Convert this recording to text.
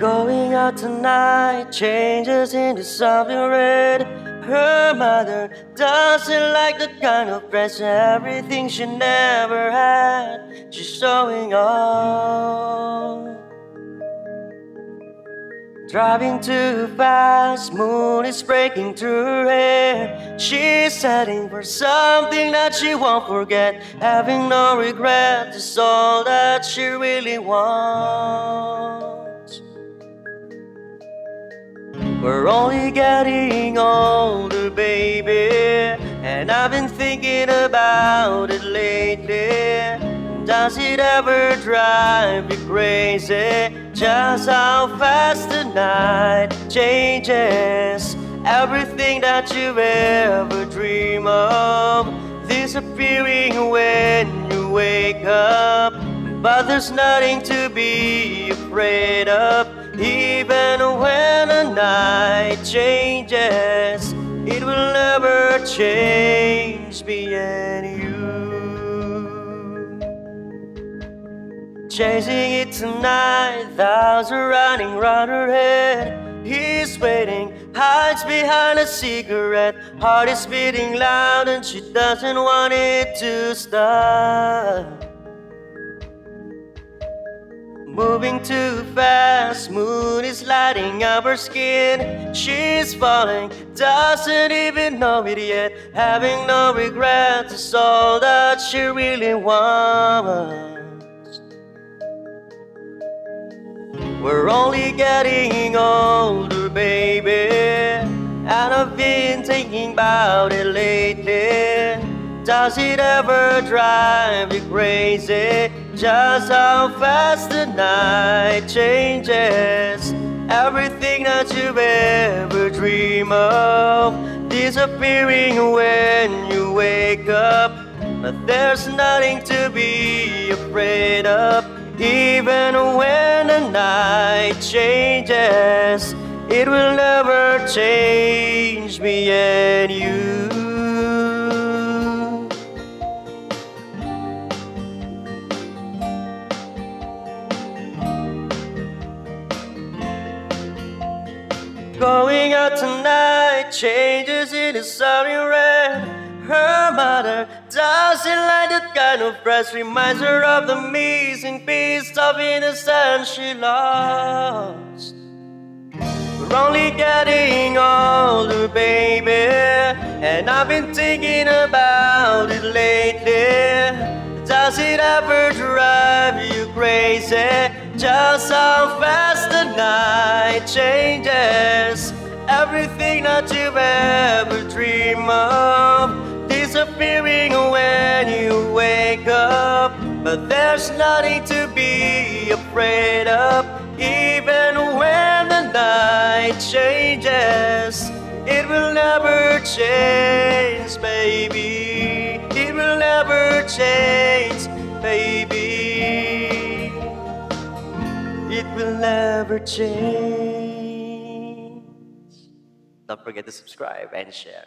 Going out tonight changes into something red. Her mother doesn't like the kind of dress, everything she never had. She's showing off. Driving too fast, moon is breaking through her hair. She's setting for something that she won't forget. Having no regret is all that she really wants. We're only getting older, baby, and I've been thinking about it lately. Does it ever drive you crazy? Just how fast the night changes. Everything that you ever dream of disappearing when you wake up. But there's nothing to be afraid of. Even when the night changes, it will never change me and you. Chasing it tonight, thoughts are running round her head. He's waiting, hides behind a cigarette. Heart is beating loud and she doesn't want it to stop. Moving too fast, moon is lighting up her skin. She's falling, doesn't even know it yet. Having no regrets is all that she really wants. We're only getting older, baby, and I've been thinking about it lately. Does it ever drive you crazy? Just how fast the night changes. Everything that you ever dream of disappearing when you wake up. But there's nothing to be afraid of. Even when the night changes, it will never change me and you. Going out tonight changes into something red. Her mother doesn't like that kind of dress. Reminds her of the missing piece of innocence she lost. We're only getting older, baby, and I've been thinking about it lately. Does it ever drive you crazy? Just how fast the night changes. Everything that you've ever dreamed of disappearing when you wake up. But there's nothing to be afraid of. Even when the night changes, it will never change, baby. It will never change, baby. It will never change. Don't forget to subscribe and share.